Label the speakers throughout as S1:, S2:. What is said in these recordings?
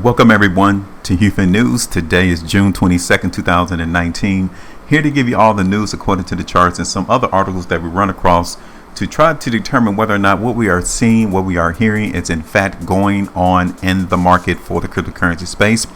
S1: Welcome everyone to HueFin News. Today is June 22nd, 2019. Here to give you all the news according to the charts and some other articles that we run across to try to determine whether or not what we are seeing, what we are hearing is in fact going on in the market for the cryptocurrency space.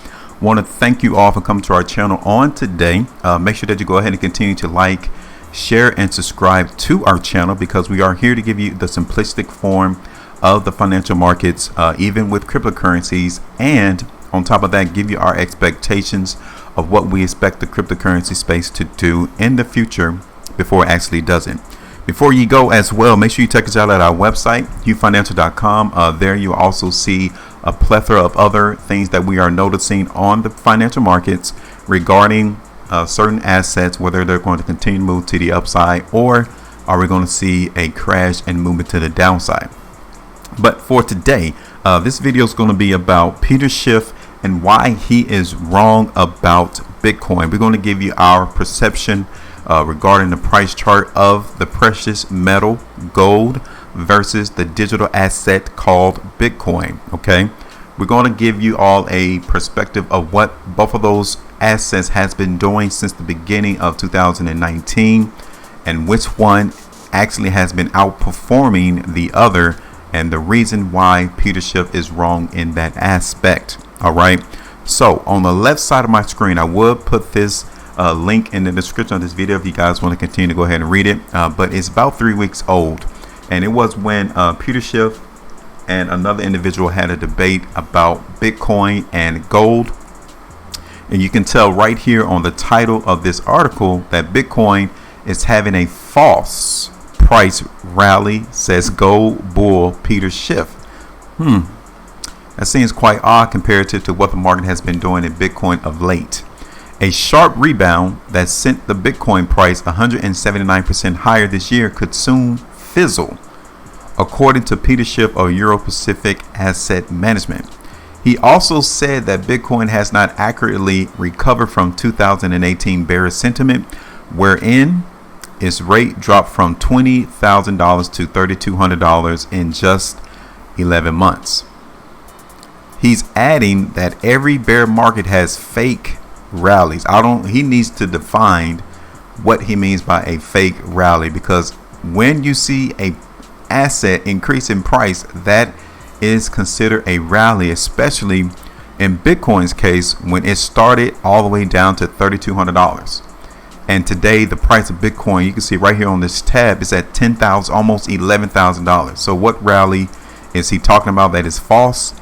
S1: Want to thank you all for coming to our channel on today. Make sure that you go ahead and continue to like, share, and subscribe to our channel because we are here to give you the simplistic form of the financial markets, even with cryptocurrencies, and on top of that give you our expectations of what we expect the cryptocurrency space to do in the future before it actually does it. Before you go as well, make sure you check us out at our website, HueFinancial.com. There you also see a plethora of other things that we are noticing on the financial markets regarding certain assets, whether they're going to continue to move to the upside or are we going to see a crash and movement to the downside. But for today, this video is going to be about Peter Schiff and why he is wrong about Bitcoin. We're going to give you our perception regarding the price chart of the precious metal gold versus the digital asset called Bitcoin. Okay, we're going to give you all a perspective of what both of those assets has been doing since the beginning of 2019 and which one actually has been outperforming the other, and the reason why Peter Schiff is wrong in that aspect. All right, so on the left side of my screen I will put this link in the description of this video if you guys want to continue to go ahead and read it, but it's about 3 weeks old, and it was when Peter Schiff and another individual had a debate about Bitcoin and gold. And you can tell right here on the title of this article that Bitcoin is having a false price rally, says gold bull Peter Schiff. That seems quite odd comparative to what the market has been doing in Bitcoin of late. A sharp rebound that sent the Bitcoin price 179% higher this year could soon fizzle, according to Peter Schiff of Euro Pacific Asset Management. He also said that Bitcoin has not accurately recovered from 2018 bearish sentiment, wherein its rate dropped from $20,000 to $3,200 in just 11 months. He's adding that every bear market has fake rallies. He needs to define what he means by a fake rally, because when you see a asset increase in price, that is considered a rally, especially in Bitcoin's case when it started all the way down to $3,200. And today the price of Bitcoin, you can see right here on this tab, is at $10,000, almost $11,000. So what rally is he talking about that is false?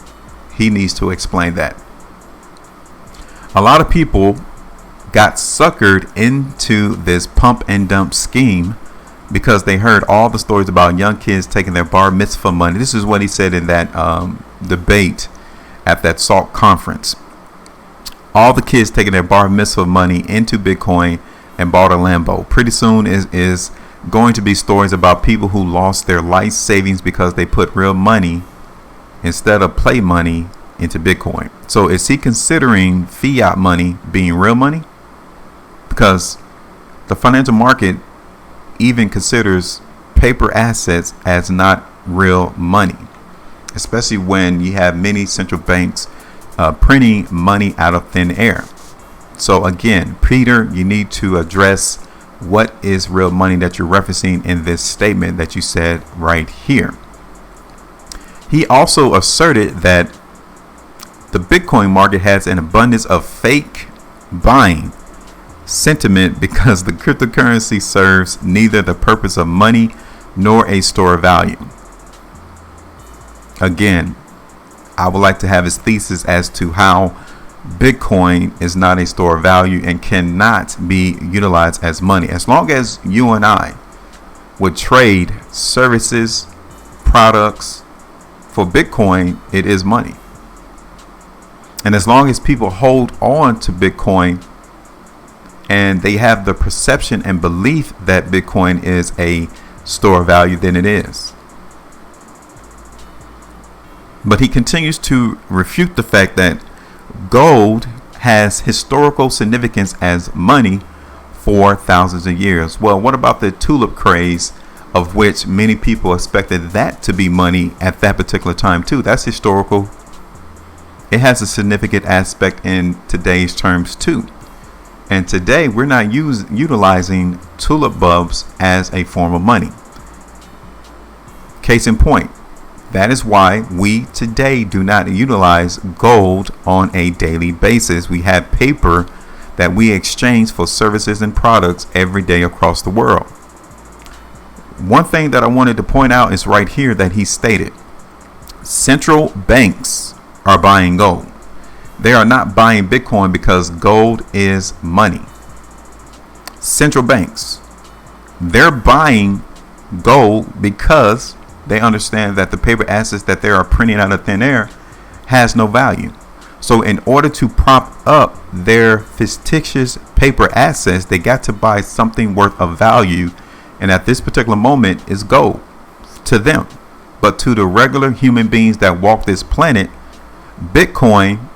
S1: He needs to explain that. A lot of people got suckered into this pump and dump scheme because they heard all the stories about young kids taking their bar mitzvah money. This is what he said in that debate at that SALT conference. All the kids taking their bar mitzvah money into Bitcoin and bought a Lambo. Pretty soon is going to be stories about people who lost their life savings because they put real money instead of play money into Bitcoin. So is he considering fiat money being real money? Because the financial market even considers paper assets as not real money, especially when you have many central banks printing money out of thin air. So again, Peter, you need to address what is real money that you're referencing in this statement that you said right here. He also asserted that the Bitcoin market has an abundance of fake buying sentiment because the cryptocurrency serves neither the purpose of money nor a store of value. Again, I would like to have his thesis as to how Bitcoin is not a store of value and cannot be utilized as money. As long as you and I would trade services, products for Bitcoin, it is money. And as long as people hold on to Bitcoin and they have the perception and belief that Bitcoin is a store of value, then it is. But he continues to refute the fact that gold has historical significance as money for thousands of years. Well, what about the tulip craze, of which many people expected that to be money at that particular time too? That's historical it has a significant aspect in today's terms too. And today we're not utilizing tulip bulbs as a form of money. Case in point, that is why we today do not utilize gold on a daily basis. We have paper that we exchange for services and products every day across the world. One thing that I wanted to point out is right here that he stated, central banks are buying gold. They are not buying Bitcoin because gold is money. Central banks, they're buying gold because they understand that the paper assets that they are printing out of thin air has no value. So in order to prop up their fictitious paper assets, they got to buy something worth of value. And at this particular moment is gold to them. But to the regular human beings that walk this planet, Bitcoin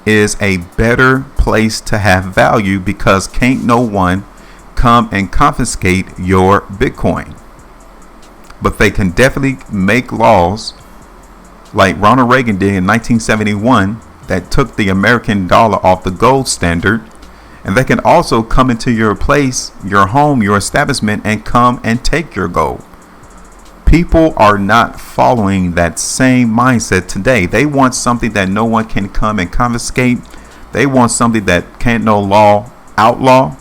S1: is a better place to have value because can't no one come and confiscate your Bitcoin. But they can definitely make laws like Ronald Reagan did in 1971 that took the American dollar off the gold standard. And they can also come into your place, your home, your establishment, and come and take your gold. People are not following that same mindset today. They want something that no one can come and confiscate. They want something that can't no law outlaw.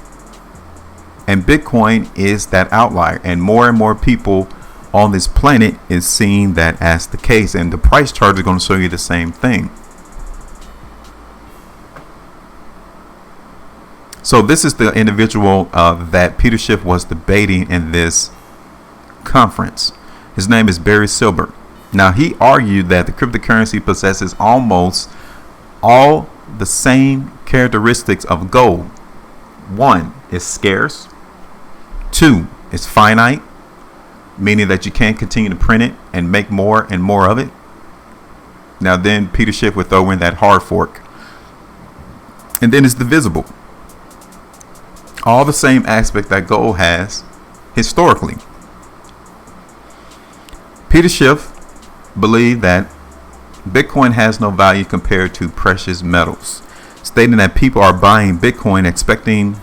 S1: And Bitcoin is that outlier. And more people on this planet is seeing that as the case. And the price chart is going to show you the same thing. So this is the individual that Peter Schiff was debating in this conference. His name is Barry Silbert. Now, he argued that the cryptocurrency possesses almost all the same characteristics of gold. One, it's scarce. Two, it's finite, meaning that you can't continue to print it and make more and more of it. Now, then Peter Schiff would throw in that hard fork. And then it's divisible. All the same aspect that gold has historically. Peter Schiff believed that Bitcoin has no value compared to precious metals, stating that people are buying Bitcoin expecting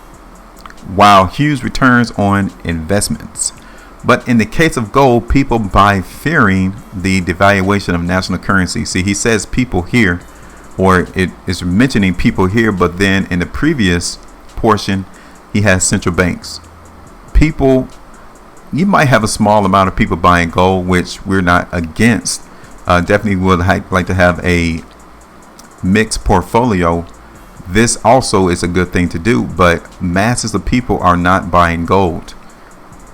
S1: while huge returns on investments. But in the case of gold, people buy fearing the devaluation of national currency. See, he says people here, or it is mentioning people here, but then in the previous portion, he has central banks. People, you might have a small amount of people buying gold, which we're not against. Definitely would like to have a mixed portfolio. This also is a good thing to do, but masses of people are not buying gold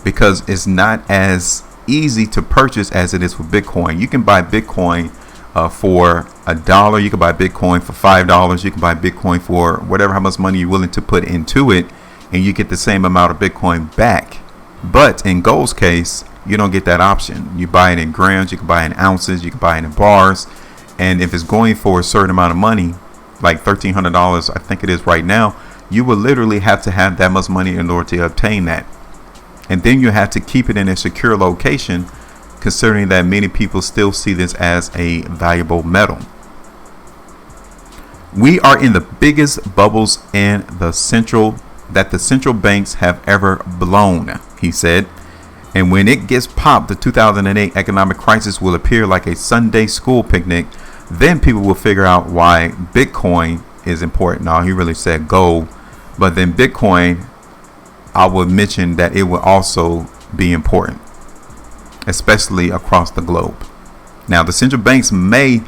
S1: because it's not as easy to purchase as it is for Bitcoin. You can buy Bitcoin for $1. You can buy Bitcoin for $5. You can buy Bitcoin for whatever, how much money you're willing to put into it, and you get the same amount of Bitcoin back. But in gold's case, you don't get that option. You buy it in grams, you can buy it in ounces, you can buy it in bars. And if it's going for a certain amount of money, like $1,300, I think it is right now, you will literally have to have that much money in order to obtain that. And then you have to keep it in a secure location, considering that many people still see this as a valuable metal. We are in the biggest bubbles in the central banks have ever blown, he said. And when it gets popped, the 2008 economic crisis will appear like a Sunday school picnic. Then people will figure out why Bitcoin is important. Now, he really said gold, but then Bitcoin, I would mention that it will also be important, especially across the globe. Now, the central banks may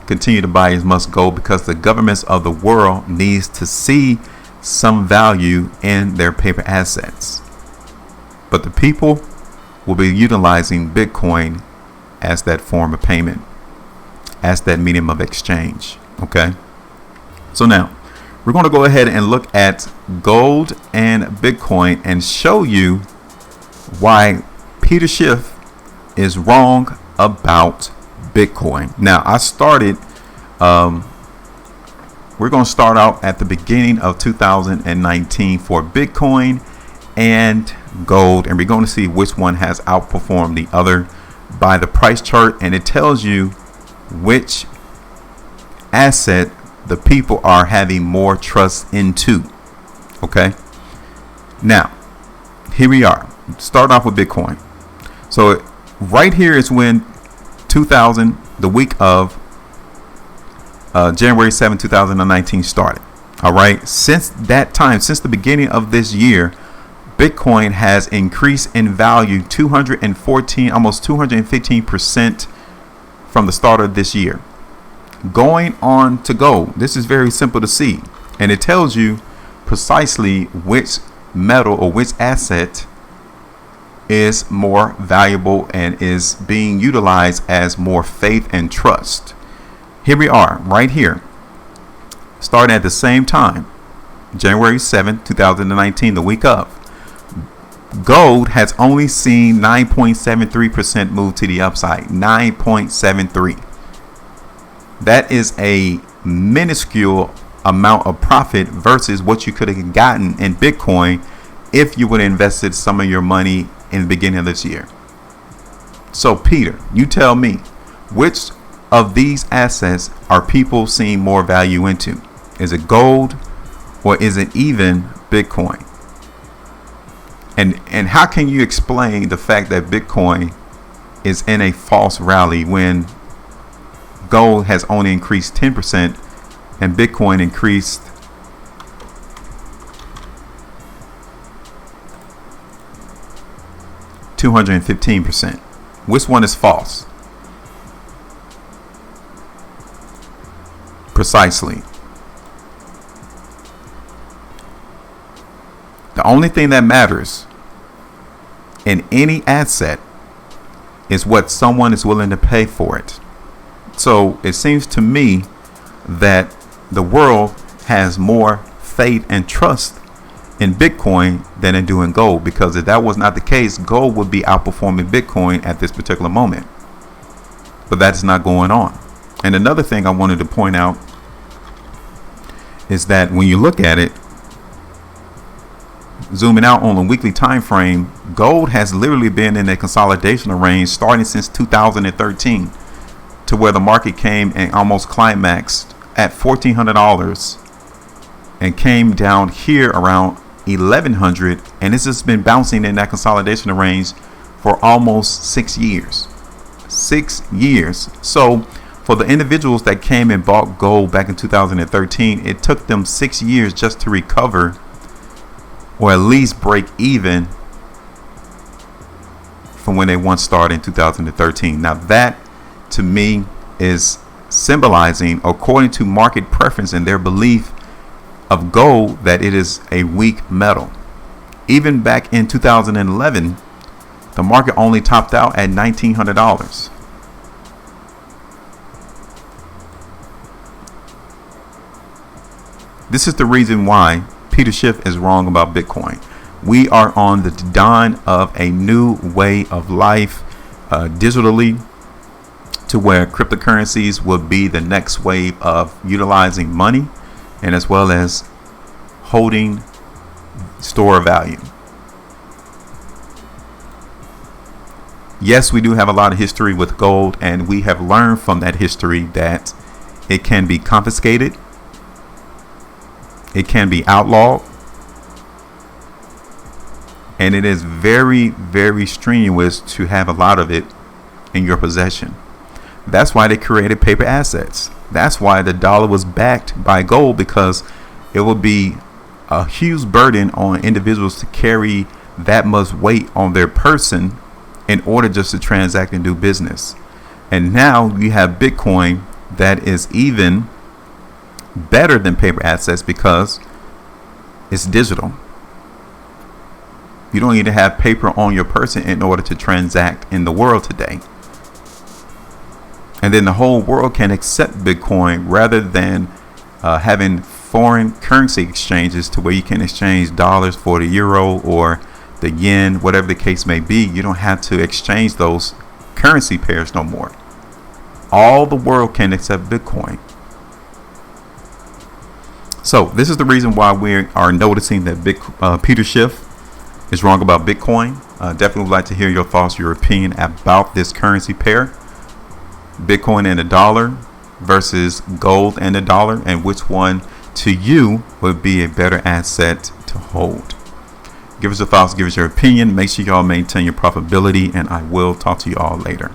S1: continue to buy as much gold because the governments of the world needs to see some value in their paper assets. But the people will be utilizing Bitcoin as that form of payment, as that medium of exchange. Okay. So now we're going to go ahead and look at gold and Bitcoin and show you why Peter Schiff is wrong about Bitcoin. Now, I started, we're going to start out at the beginning of 2019 for Bitcoin and gold, and we're going to see which one has outperformed the other by the price chart, and it tells you which asset the people are having more trust into. Okay. Now, here we are. Start off with Bitcoin. So right here is when the week of January 7, 2019 started. All right. Since that time, since the beginning of this year, Bitcoin has increased in value 214, almost 215% from the start of this year. Going on to gold. This is very simple to see, and it tells you precisely which metal or which asset is more valuable and is being utilized as more faith and trust. Here we are right here, starting at the same time, January 7th, 2019, the week of. Gold has only seen 9.73% move to the upside. 9.73. That is a minuscule amount of profit versus what you could have gotten in Bitcoin if you would have invested some of your money in the beginning of this year. So Peter, you tell me, which of these assets are people seeing more value into? Is it gold or is it even Bitcoin? And how can you explain the fact that Bitcoin is in a false rally when gold has only increased 10% and Bitcoin increased 215%? Which one is false? Precisely. The only thing that matters in any asset is what someone is willing to pay for it. So it seems to me that the world has more faith and trust in Bitcoin than in doing gold, because if that was not the case, gold would be outperforming Bitcoin at this particular moment. But that's not going on. And another thing I wanted to point out is that when you look at it, zooming out on a weekly time frame, gold has literally been in a consolidation range starting since 2013, to where the market came and almost climaxed at $1,400 and came down here around $1,100, and this has been bouncing in that consolidation range for almost 6 years. 6 years. So for the individuals that came and bought gold back in 2013, it took them 6 years just to recover, or at least break even from when they once started in 2013. Now that to me is symbolizing, according to market preference and their belief of gold, that it is a weak metal. Even back in 2011, the market only topped out at $1,900. This is the reason why Peter Schiff is wrong about Bitcoin. We are on the dawn of a new way of life, digitally, to where cryptocurrencies will be the next wave of utilizing money, and as well as holding store value. Yes, we do have a lot of history with gold, and we have learned from that history that it can be confiscated, it can be outlawed, and it is very, very strenuous to have a lot of it in your possession. That's why they created paper assets. That's why the dollar was backed by gold, because it would be a huge burden on individuals to carry that much weight on their person in order just to transact and do business. And now you have Bitcoin that is even better than paper assets because it's digital. You don't need to have paper on your person in order to transact in the world today. And then the whole world can accept Bitcoin rather than having foreign currency exchanges to where you can exchange dollars for the euro or the yen, whatever the case may be. You don't have to exchange those currency pairs no more. All the world can accept Bitcoin. So this is the reason why we are noticing that Peter Schiff is wrong about Bitcoin. Definitely would like to hear your thoughts, your opinion about this currency pair, Bitcoin and the dollar. versus gold and the dollar, and which one to you would be a better asset to hold. Give us your thoughts, give us your opinion. Make sure y'all maintain your profitability, and I will talk to you all later.